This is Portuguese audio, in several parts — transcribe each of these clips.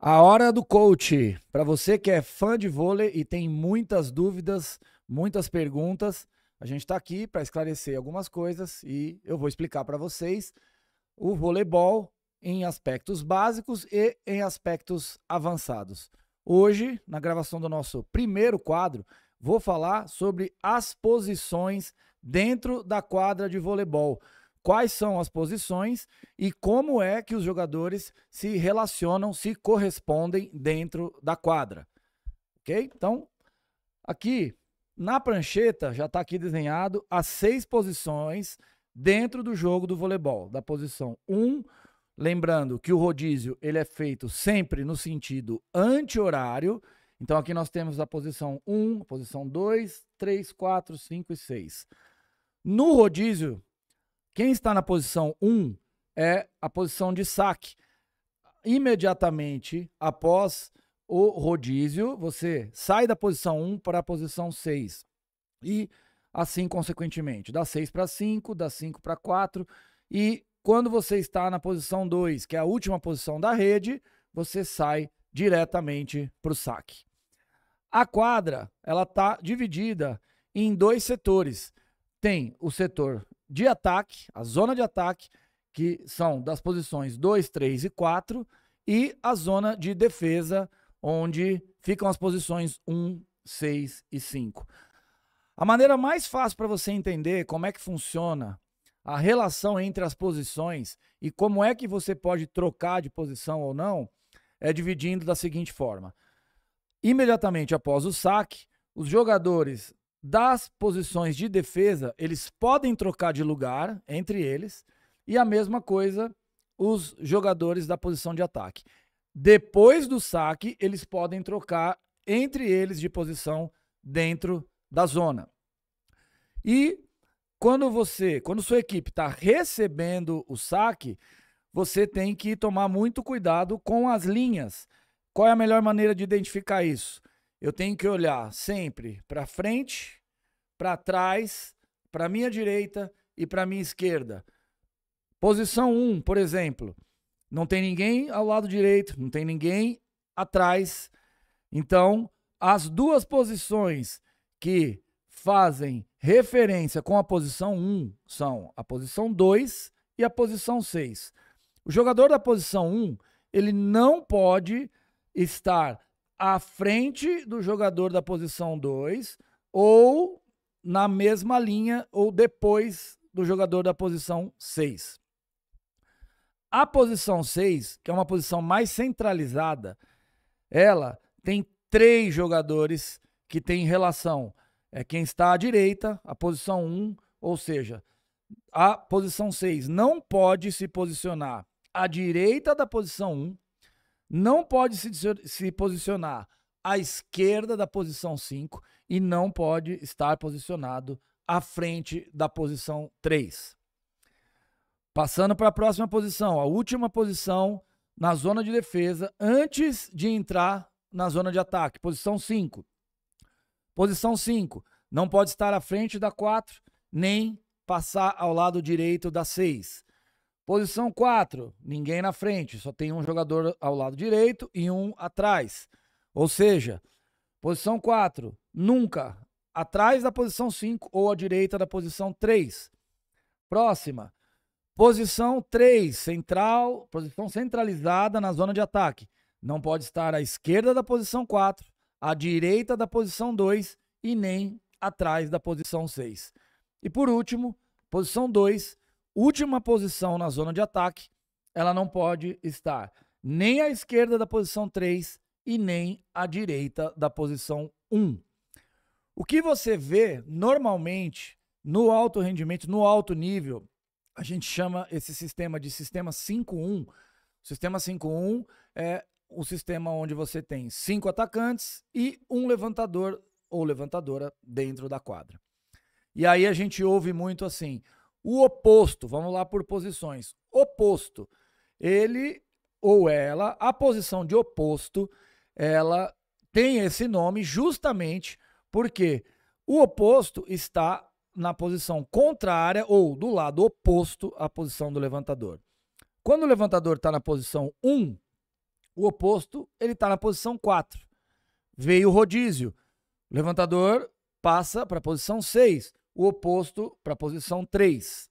A hora do coach. Para você que é fã de vôlei e tem muitas dúvidas, muitas perguntas, a gente está aqui para esclarecer algumas coisas e eu vou explicar para vocês o voleibol em aspectos básicos e em aspectos avançados. Hoje, na gravação do nosso primeiro quadro, vou falar sobre as posições dentro da quadra de voleibol. Quais são as posições e como é que os jogadores se relacionam, se correspondem dentro da quadra. Ok? Então, aqui na prancheta já está aqui desenhado as 6 posições dentro do jogo do voleibol. Da posição 1, lembrando que o rodízio ele é feito sempre no sentido anti-horário. Então aqui nós temos a posição 1, a posição 2, 3, 4, 5 e 6. No rodízio, quem está na posição 1 é a posição de saque. Imediatamente após o rodízio, você sai da posição 1 para a posição 6. E assim consequentemente, da 6 para 5, da 5 para 4. E quando você está na posição 2, que é a última posição da rede, você sai diretamente para o saque. A quadra ela está dividida em 2 setores. Tem o setor de ataque, a zona de ataque, que são das posições 2, 3 e 4, e a zona de defesa, onde ficam as posições 1, 6 e 5. A maneira mais fácil para você entender como é que funciona a relação entre as posições e como é que você pode trocar de posição ou não, é dividindo da seguinte forma. Imediatamente após o saque, os jogadores das posições de defesa, eles podem trocar de lugar entre eles, e a mesma coisa os jogadores da posição de ataque. Depois do saque, eles podem trocar entre eles de posição dentro da zona. E quando sua equipe está recebendo o saque, você tem que tomar muito cuidado com as linhas. Qual é a melhor maneira de identificar isso? Eu tenho que olhar sempre para frente, para trás, para a minha direita e para a minha esquerda. Posição 1, por exemplo, não tem ninguém ao lado direito, não tem ninguém atrás. Então, as duas posições que fazem referência com a posição 1 são a posição 2 e a posição 6. O jogador da posição 1, ele não pode estar à frente do jogador da posição 2 ou na mesma linha ou depois do jogador da posição 6. A posição 6, que é uma posição mais centralizada, ela tem 3 jogadores que têm relação. É quem está à direita, a posição 1, ou seja, a posição 6 não pode se posicionar à direita da posição 1, não pode se posicionar à esquerda da posição 5 e não pode estar posicionado à frente da posição 3. Passando para a próxima posição, a última posição na zona de defesa, antes de entrar na zona de ataque, posição 5. Posição 5, não pode estar à frente da 4, nem passar ao lado direito da 6. Posição 4, ninguém na frente, só tem um jogador ao lado direito e um atrás. Ou seja, posição 4, nunca atrás da posição 5 ou à direita da posição 3. Próxima, posição 3, central, posição centralizada na zona de ataque. Não pode estar à esquerda da posição 4, à direita da posição 2 e nem atrás da posição 6. E por último, posição 2, última posição na zona de ataque, ela não pode estar nem à esquerda da posição 3 e nem à direita da posição 1. O que você vê normalmente no alto rendimento, no alto nível, a gente chama esse sistema de sistema 5-1. O sistema 5-1 é o sistema onde você tem 5 atacantes e um levantador ou levantadora dentro da quadra. E aí a gente ouve muito assim, o oposto, vamos lá por posições. Oposto, ele ou ela, a posição de oposto, ela tem esse nome justamente porque o oposto está na posição contrária ou do lado oposto à posição do levantador. Quando o levantador está na posição 1, o oposto ele está na posição 4. Veio o rodízio, o levantador passa para a posição 6, o oposto para a posição 3.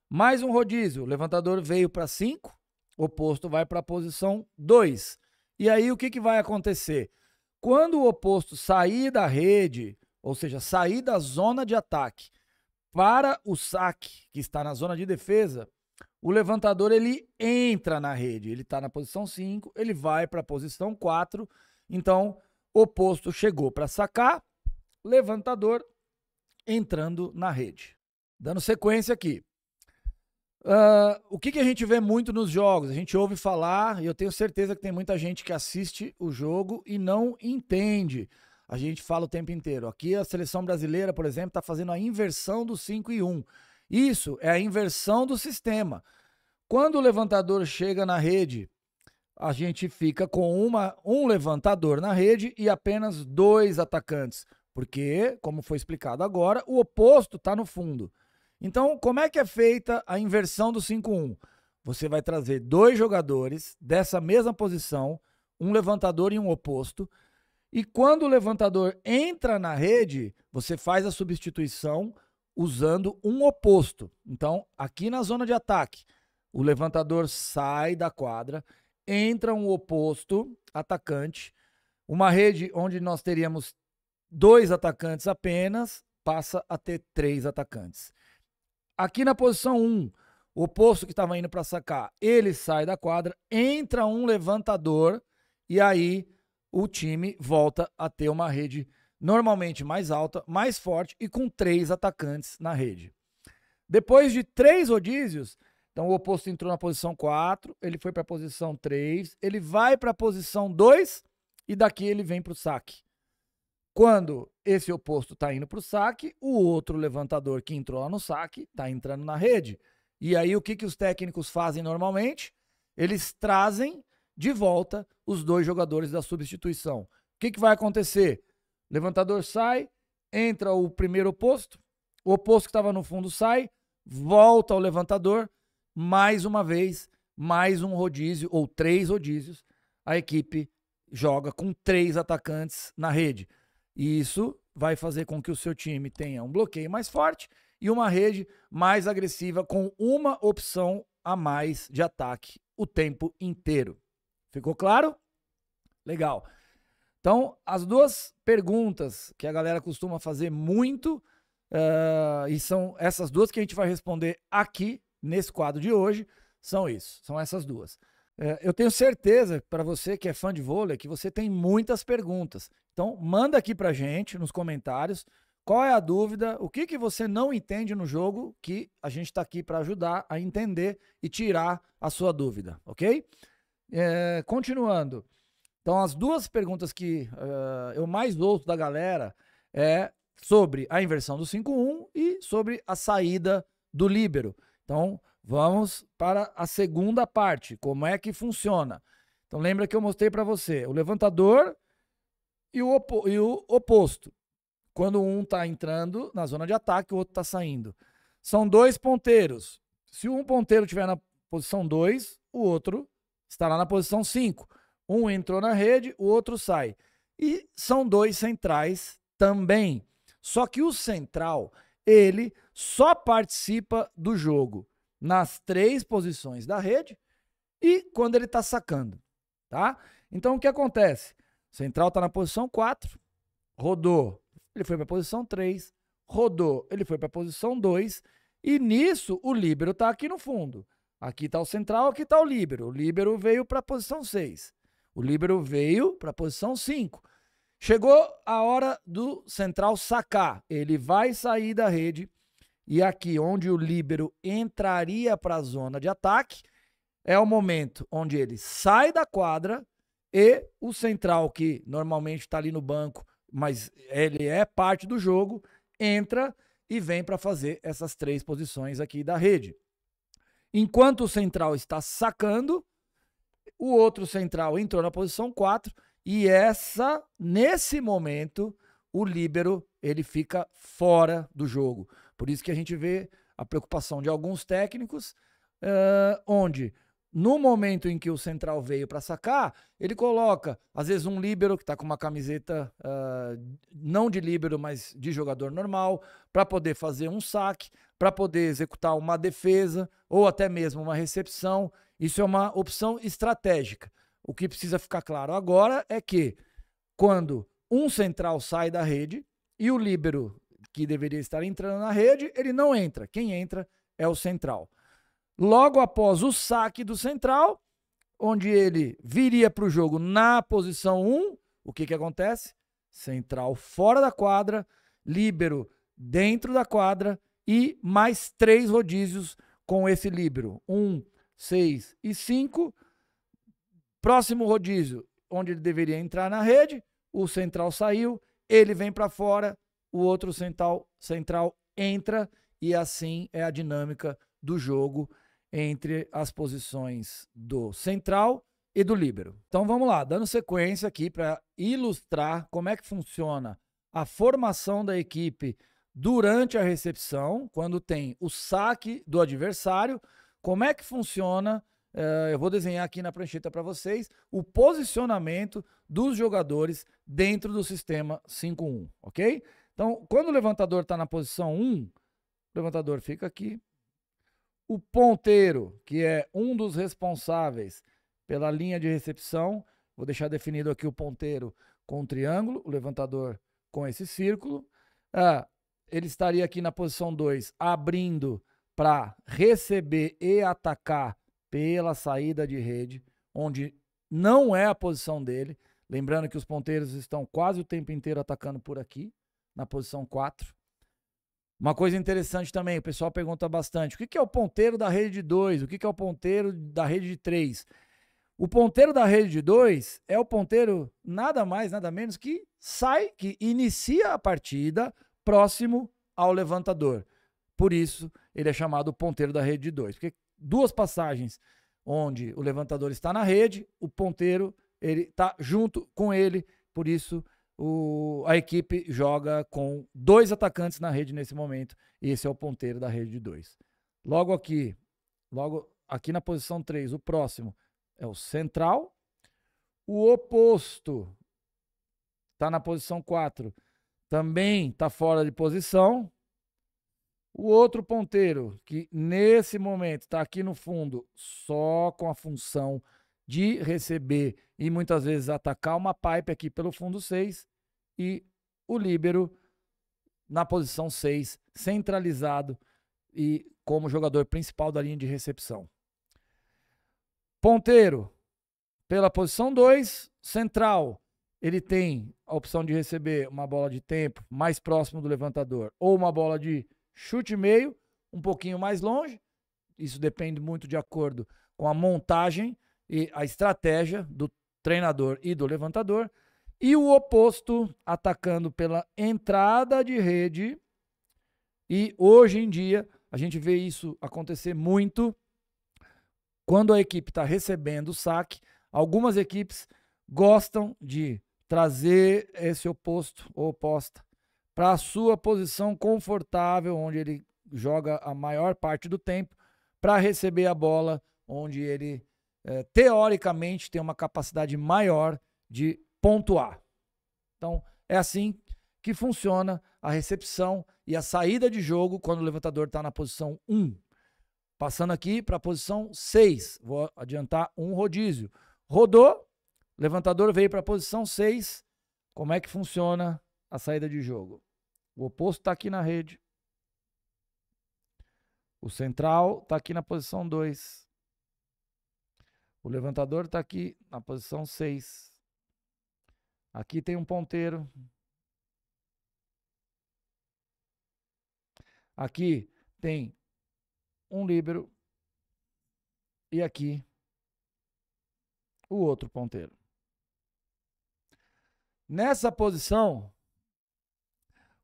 Mais um rodízio, o levantador veio para 5, o oposto vai para a posição 2. E aí o que vai acontecer? Quando o oposto sair da rede, ou seja, sair da zona de ataque para o saque, que está na zona de defesa, o levantador ele entra na rede. Ele está na posição 5, ele vai para a posição 4. Então, o oposto chegou para sacar, levantador entrando na rede. Dando sequência aqui. O que a gente vê muito nos jogos? A gente ouve falar, e eu tenho certeza que tem muita gente que assiste o jogo e não entende. A gente fala o tempo inteiro. Aqui a seleção brasileira, por exemplo, está fazendo a inversão do 5 e 1. Isso é a inversão do sistema. Quando o levantador chega na rede, a gente fica com um levantador na rede e apenas 2 atacantes. Porque, como foi explicado agora, o oposto está no fundo. Então, como é que é feita a inversão do 5-1? Você vai trazer 2 jogadores dessa mesma posição, um levantador e um oposto, e quando o levantador entra na rede, você faz a substituição usando um oposto. Então, aqui na zona de ataque, o levantador sai da quadra, entra um oposto atacante, uma rede onde nós teríamos 2 atacantes apenas, passa a ter 3 atacantes. Aqui na posição 1, o oposto que estava indo para sacar, ele sai da quadra, entra um levantador e aí o time volta a ter uma rede normalmente mais alta, mais forte e com 3 atacantes na rede. Depois de 3 rodízios, então o oposto entrou na posição 4, ele foi para a posição 3, ele vai para a posição 2 e daqui ele vem para o saque. Quando esse oposto está indo para o saque, o outro levantador que entrou lá no saque está entrando na rede. E aí o que os técnicos fazem normalmente? Eles trazem de volta os 2 jogadores da substituição. O que vai acontecer? O levantador sai, entra o primeiro oposto, o oposto que estava no fundo sai, volta ao levantador, mais uma vez, mais um rodízio ou 3 rodízios, a equipe joga com 3 atacantes na rede. E isso vai fazer com que o seu time tenha um bloqueio mais forte e uma rede mais agressiva com uma opção a mais de ataque o tempo inteiro. Ficou claro? Legal. Então, as 2 perguntas que a galera costuma fazer muito, e são essas 2 que a gente vai responder aqui, nesse quadro de hoje, são essas 2. Eu tenho certeza, para você que é fã de vôlei, que você tem muitas perguntas. Então, manda aqui pra gente, nos comentários, qual é a dúvida, o que você não entende no jogo, que a gente está aqui para ajudar a entender e tirar a sua dúvida, ok? Continuando. Então, as 2 perguntas que eu mais ouço da galera é sobre a inversão do 5-1 e sobre a saída do líbero. Então, vamos para a segunda parte, como é que funciona. Então, lembra que eu mostrei para você o levantador e o oposto. Quando um está entrando na zona de ataque, o outro está saindo. São 2 ponteiros. Se um ponteiro estiver na posição 2, o outro estará na posição 5. Um entrou na rede, o outro sai. E são 2 centrais também. Só que o central, ele só participa do jogo nas 3 posições da rede e quando ele está sacando, tá? Então, o que acontece? O central está na posição 4, rodou, ele foi para a posição 3, rodou, ele foi para a posição 2 e nisso o líbero está aqui no fundo. Aqui está o central, aqui está o líbero. O líbero veio para a posição 6. O líbero veio para a posição 5. Chegou a hora do central sacar. Ele vai sair da rede e aqui onde o líbero entraria para a zona de ataque é o momento onde ele sai da quadra e o central, que normalmente está ali no banco, mas ele é parte do jogo, entra e vem para fazer essas 3 posições aqui da rede. Enquanto o central está sacando, o outro central entrou na posição 4 e nesse momento, o líbero ele fica fora do jogo. Por isso que a gente vê a preocupação de alguns técnicos, onde no momento em que o central veio para sacar, ele coloca, às vezes, um líbero que está com uma camiseta não de líbero, mas de jogador normal, para poder fazer um saque, para poder executar uma defesa ou até mesmo uma recepção. Isso é uma opção estratégica. O que precisa ficar claro agora é que quando um central sai da rede e o líbero que deveria estar entrando na rede, ele não entra. Quem entra é o central. Logo após o saque do central, onde ele viria para o jogo na posição 1, o que acontece? Central fora da quadra, líbero dentro da quadra e mais 3 rodízios com esse líbero. 1, 6 e 5. Próximo rodízio, onde ele deveria entrar na rede, o central saiu, ele vem para fora, o outro central entra e assim é a dinâmica do jogo entre as posições do central e do líbero. Então vamos lá, dando sequência aqui para ilustrar como é que funciona a formação da equipe durante a recepção, quando tem o saque do adversário, como é que funciona, eu vou desenhar aqui na prancheta para vocês, o posicionamento dos jogadores dentro do sistema 5-1, ok? Então, quando o levantador está na posição 1, o levantador fica aqui. O ponteiro, que é um dos responsáveis pela linha de recepção, vou deixar definido aqui o ponteiro com um triângulo, o levantador com esse círculo. Ele estaria aqui na posição 2, abrindo para receber e atacar pela saída de rede, onde não é a posição dele. Lembrando que os ponteiros estão quase o tempo inteiro atacando por aqui, na posição 4. Uma coisa interessante também, o pessoal pergunta bastante, o que é o ponteiro da rede de 2? O que é o ponteiro da rede de 3? O ponteiro da rede de 2 é o ponteiro nada mais, nada menos que que inicia a partida próximo ao levantador. Por isso, ele é chamado ponteiro da rede de 2. Porque 2 passagens onde o levantador está na rede, o ponteiro ele está junto com ele, por isso a equipe joga com 2 atacantes na rede nesse momento, e esse é o ponteiro da rede de 2. Logo aqui na posição 3, o próximo é o central. O oposto está na posição 4, também está fora de posição. O outro ponteiro, que nesse momento está aqui no fundo, só com a função de receber e muitas vezes atacar uma pipe aqui pelo fundo 6, e o líbero na posição 6, centralizado e como jogador principal da linha de recepção. Ponteiro pela posição 2, central, ele tem a opção de receber uma bola de tempo mais próximo do levantador ou uma bola de chute meio, um pouquinho mais longe. Isso depende muito de acordo com a montagem e a estratégia do treinador e do levantador. E o oposto atacando pela entrada de rede. E hoje em dia a gente vê isso acontecer muito quando a equipe está recebendo o saque. Algumas equipes gostam de trazer esse oposto ou oposta para a sua posição confortável, onde ele joga a maior parte do tempo, para receber a bola, onde ele, teoricamente, tem uma capacidade maior de pontuar. Então, é assim que funciona a recepção e a saída de jogo quando o levantador está na posição 1. Passando aqui para a posição 6, vou adiantar um rodízio. Rodou, levantador veio para a posição 6. Como é que funciona a saída de jogo? O oposto está aqui na rede. O central está aqui na posição 2. O levantador está aqui na posição 6. Aqui tem um ponteiro. Aqui tem um líbero. E aqui o outro ponteiro. Nessa posição,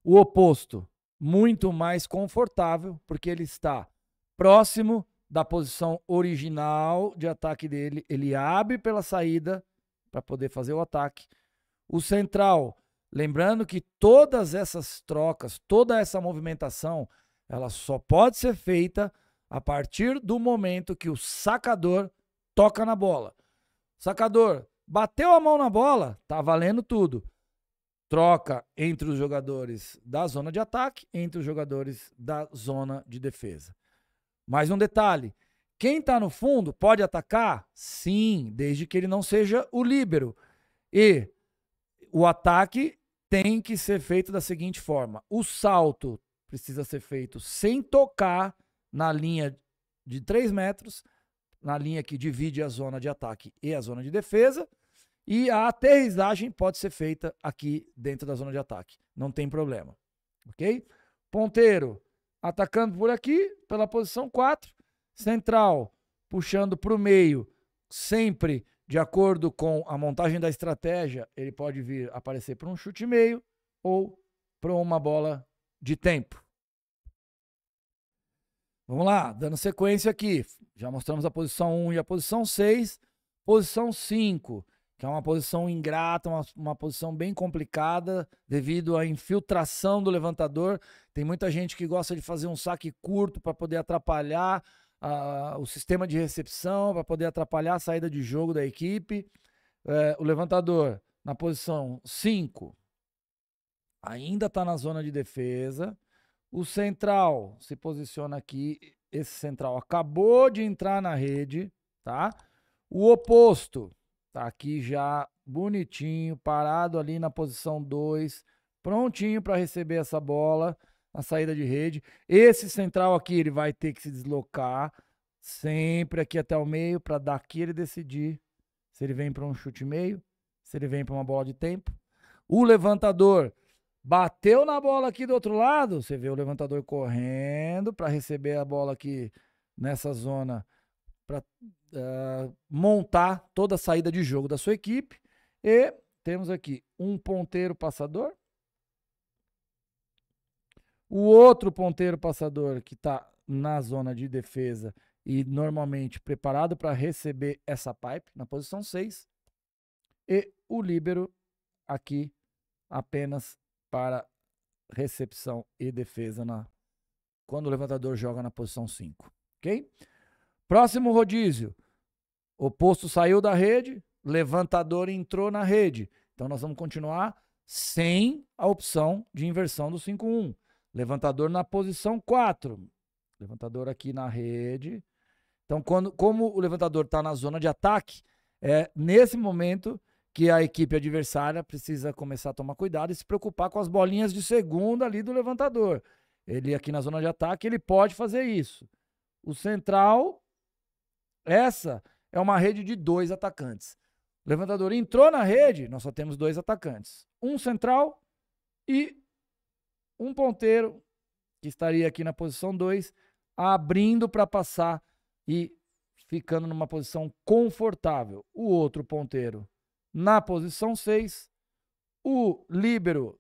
o oposto muito mais confortável, porque ele está próximo da posição original de ataque dele. Ele abre pela saída para poder fazer o ataque. O central, lembrando que todas essas trocas, toda essa movimentação, ela só pode ser feita a partir do momento que o sacador toca na bola. Sacador, bateu a mão na bola, tá valendo tudo. Troca entre os jogadores da zona de ataque, entre os jogadores da zona de defesa. Mais um detalhe, quem tá no fundo pode atacar? Sim, desde que ele não seja o líbero. E o ataque tem que ser feito da seguinte forma, o salto precisa ser feito sem tocar na linha de 3 metros, na linha que divide a zona de ataque e a zona de defesa, e a aterrissagem pode ser feita aqui dentro da zona de ataque. Não tem problema. Ok? Ponteiro atacando por aqui, pela posição 4. Central puxando para o meio, sempre de acordo com a montagem da estratégia, ele pode vir aparecer para um chute meio ou para uma bola de tempo. Vamos lá, dando sequência aqui. Já mostramos a posição 1 e a posição 6. Posição 5. Que é uma posição ingrata, uma posição bem complicada devido à infiltração do levantador. Tem muita gente que gosta de fazer um saque curto para poder atrapalhar o sistema de recepção, para poder atrapalhar a saída de jogo da equipe. O levantador na posição 5 ainda está na zona de defesa. O central se posiciona aqui. Esse central acabou de entrar na rede, tá? O oposto tá aqui já bonitinho, parado ali na posição 2, prontinho para receber essa bola na saída de rede. Esse central aqui, ele vai ter que se deslocar sempre aqui até o meio para daqui ele decidir se ele vem para um chute meio, se ele vem para uma bola de tempo. O levantador bateu na bola aqui do outro lado, você vê o levantador correndo para receber a bola aqui nessa zona para montar toda a saída de jogo da sua equipe. E temos aqui um ponteiro passador. O outro ponteiro passador que está na zona de defesa e normalmente preparado para receber essa pipe na posição 6. E o líbero aqui apenas para recepção e defesa quando o levantador joga na posição 5. Ok? Próximo rodízio. Oposto saiu da rede, levantador entrou na rede. Então nós vamos continuar sem a opção de inversão do 5-1. Levantador na posição 4. Levantador aqui na rede. Então, como o levantador está na zona de ataque, é nesse momento que a equipe adversária precisa começar a tomar cuidado e se preocupar com as bolinhas de segunda ali do levantador. Ele aqui na zona de ataque, ele pode fazer isso. O central, essa é uma rede de 2 atacantes. O levantador entrou na rede, nós só temos 2 atacantes. Um central e um ponteiro, que estaria aqui na posição 2, abrindo para passar e ficando numa posição confortável. O outro ponteiro na posição 6, o líbero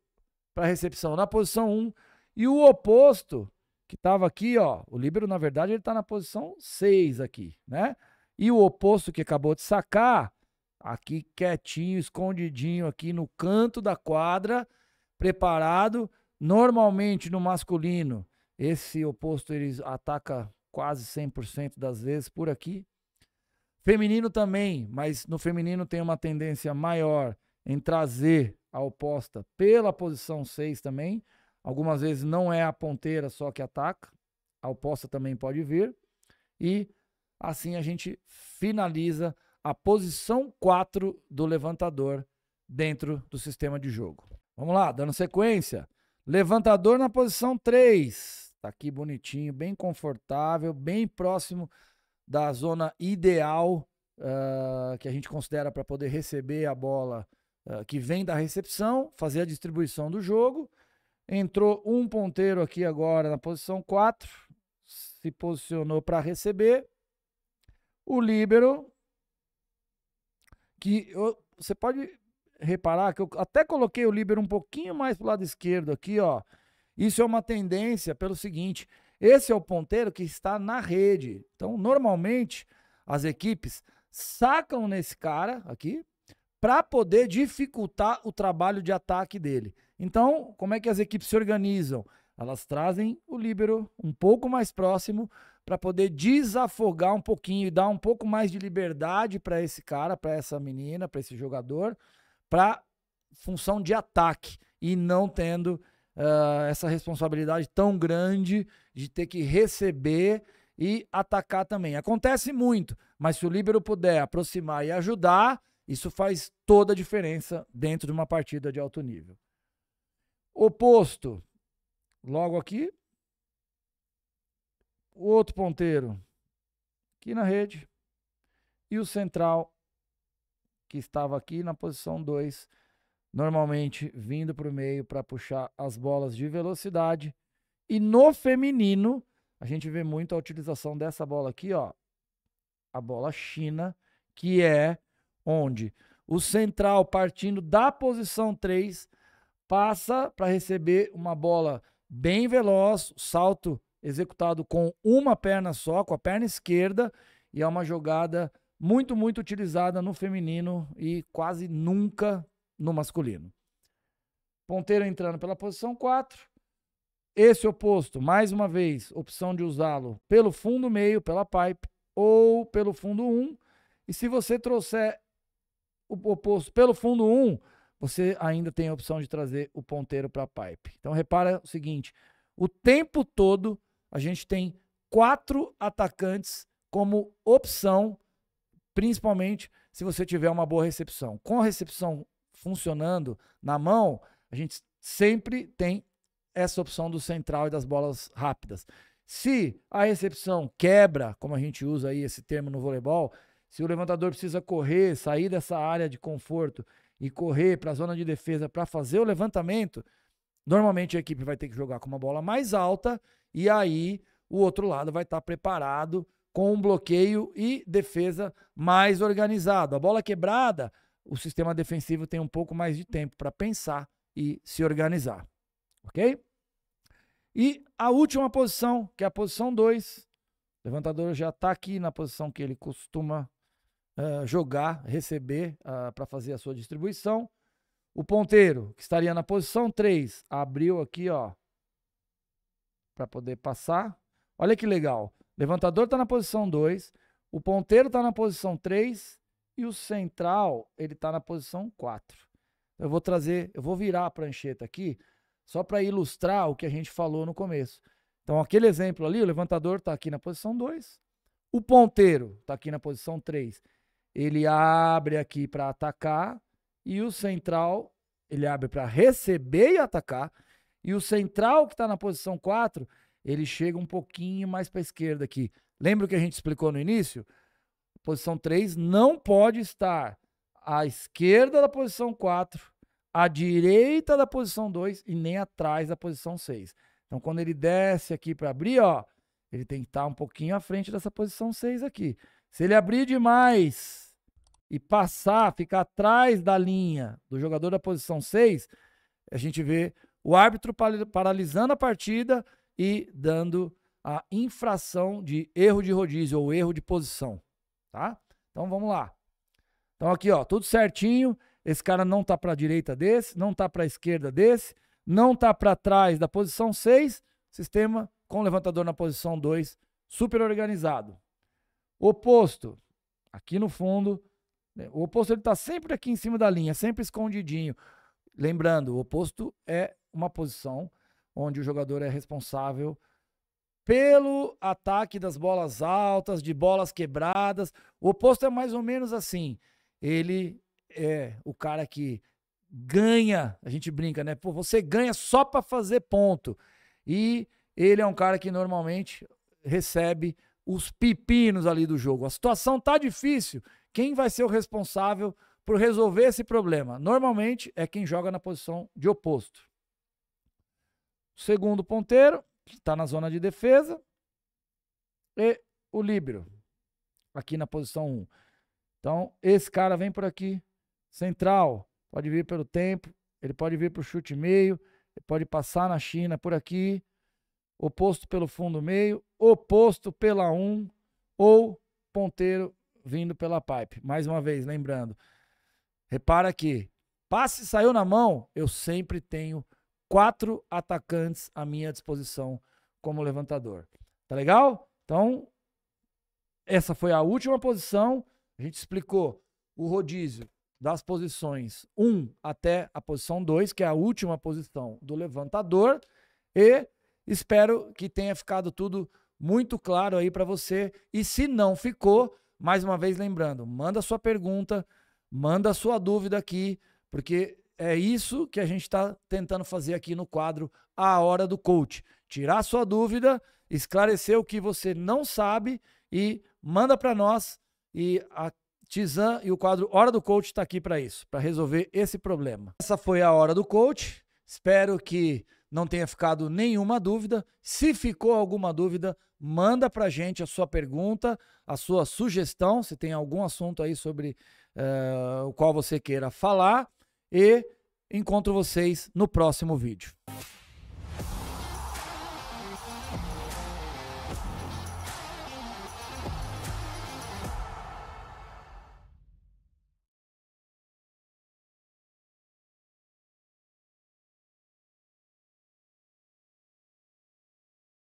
para recepção na posição 1 e o oposto, que estava aqui, ó, o líbero na verdade ele está na posição 6 aqui, né? E o oposto que acabou de sacar, aqui quietinho, escondidinho aqui no canto da quadra, preparado. Normalmente no masculino, esse oposto ele ataca quase 100% das vezes por aqui. Feminino também, mas no feminino tem uma tendência maior em trazer a oposta pela posição 6 também. Algumas vezes não é a ponteira só que ataca, a oposta também pode vir. E assim a gente finaliza a posição 4 do levantador dentro do sistema de jogo. Vamos lá, dando sequência. Levantador na posição 3. Tá aqui bonitinho, bem confortável, bem próximo da zona ideal que a gente considera para poder receber a bola que vem da recepção, fazer a distribuição do jogo. Entrou um ponteiro aqui agora na posição 4, se posicionou para receber. O líbero, que você pode reparar que eu até coloquei o líbero um pouquinho mais para o lado esquerdo aqui, ó. Isso é uma tendência pelo seguinte, esse é o ponteiro que está na rede. Então, normalmente, as equipes sacam nesse cara aqui para poder dificultar o trabalho de ataque dele. Então, como é que as equipes se organizam? Elas trazem o líbero um pouco mais próximo para poder desafogar um pouquinho e dar um pouco mais de liberdade para esse cara, para essa menina, para esse jogador, para função de ataque e não tendo essa responsabilidade tão grande de ter que receber e atacar também. Acontece muito, mas se o líbero puder aproximar e ajudar, isso faz toda a diferença dentro de uma partida de alto nível. Oposto, logo aqui, o outro ponteiro aqui na rede e o central que estava aqui na posição 2, normalmente vindo para o meio para puxar as bolas de velocidade. E no feminino, a gente vê muito a utilização dessa bola aqui, ó, a bola china, que é onde o central partindo da posição 3 passa para receber uma bola bem veloz, salto executado com uma perna só, com a perna esquerda, e é uma jogada muito, muito utilizada no feminino e quase nunca no masculino. Ponteiro entrando pela posição 4. Esse oposto, mais uma vez, opção de usá-lo pelo fundo meio, pela pipe, ou pelo fundo 1. E se você trouxer o oposto pelo fundo 1, você ainda tem a opção de trazer o ponteiro para a pipe. Então repara o seguinte, o tempo todo a gente tem 4 atacantes como opção, principalmente se você tiver uma boa recepção. Com a recepção funcionando na mão, a gente sempre tem essa opção do central e das bolas rápidas. Se a recepção quebra, como a gente usa aí esse termo no voleibol, se o levantador precisa correr, sair dessa área de conforto e correr para a zona de defesa para fazer o levantamento, normalmente a equipe vai ter que jogar com uma bola mais alta e aí o outro lado vai estar preparado com um bloqueio e defesa mais organizado. A bola quebrada, o sistema defensivo tem um pouco mais de tempo para pensar e se organizar, ok? E a última posição, que é a posição 2, o levantador já está aqui na posição que ele costuma jogar, receber para fazer a sua distribuição. O ponteiro, que estaria na posição 3, abriu aqui, ó, para poder passar. Olha que legal. O levantador está na posição 2, o ponteiro está na posição 3 e o central, ele está na posição 4. Eu vou virar a prancheta aqui, só para ilustrar o que a gente falou no começo. Então, aquele exemplo ali, o levantador está aqui na posição 2, o ponteiro está aqui na posição 3. Ele abre aqui para atacar e o central, ele abre para receber e atacar. E o central que está na posição 4, ele chega um pouquinho mais para a esquerda aqui. Lembra o que a gente explicou no início? Posição 3 não pode estar à esquerda da posição 4, à direita da posição 2 e nem atrás da posição 6. Então, quando ele desce aqui para abrir, ó, ele tem que estar um pouquinho à frente dessa posição 6 aqui. Se ele abrir demais e passar, ficar atrás da linha do jogador da posição 6, a gente vê o árbitro paralisando a partida e dando a infração de erro de rodízio ou erro de posição, tá? Então vamos lá. Então aqui, ó, tudo certinho. Esse cara não tá para a direita desse, não tá para a esquerda desse, não tá para trás da posição 6, sistema com o levantador na posição 2, super organizado. Oposto, aqui no fundo, o oposto ele tá sempre aqui em cima da linha, sempre escondidinho. Lembrando, o oposto é uma posição onde o jogador é responsável pelo ataque das bolas altas, de bolas quebradas. O oposto é mais ou menos assim. Ele é o cara que ganha, a gente brinca, né? Pô, você ganha só para fazer ponto. E ele é um cara que normalmente recebe os pepinos ali do jogo. A situação tá difícil. Quem vai ser o responsável por resolver esse problema? Normalmente é quem joga na posição de oposto. Segundo ponteiro, que está na zona de defesa, e o líbero, aqui na posição 1. Então, esse cara vem por aqui, central, pode vir pelo tempo, ele pode vir para o chute meio, ele pode passar na China por aqui, oposto pelo fundo meio, oposto pela 1, ou ponteiro vindo pela pipe. Mais uma vez, lembrando, repara que passe saiu na mão, eu sempre tenho 4 atacantes à minha disposição como levantador. Tá legal? Então, essa foi a última posição. A gente explicou o rodízio das posições 1 até a posição 2, que é a última posição do levantador. E espero que tenha ficado tudo muito claro aí para você. E se não ficou, mais uma vez lembrando, manda sua pergunta, manda sua dúvida aqui, porque é isso que a gente está tentando fazer aqui no quadro A Hora do Coach. Tirar sua dúvida, esclarecer o que você não sabe e manda para nós. E a Tizan e o quadro Hora do Coach está aqui para isso, para resolver esse problema. Essa foi a Hora do Coach. Espero que não tenha ficado nenhuma dúvida. Se ficou alguma dúvida, manda para a gente a sua pergunta, a sua sugestão, se tem algum assunto aí sobre o qual você queira falar. E encontro vocês no próximo vídeo.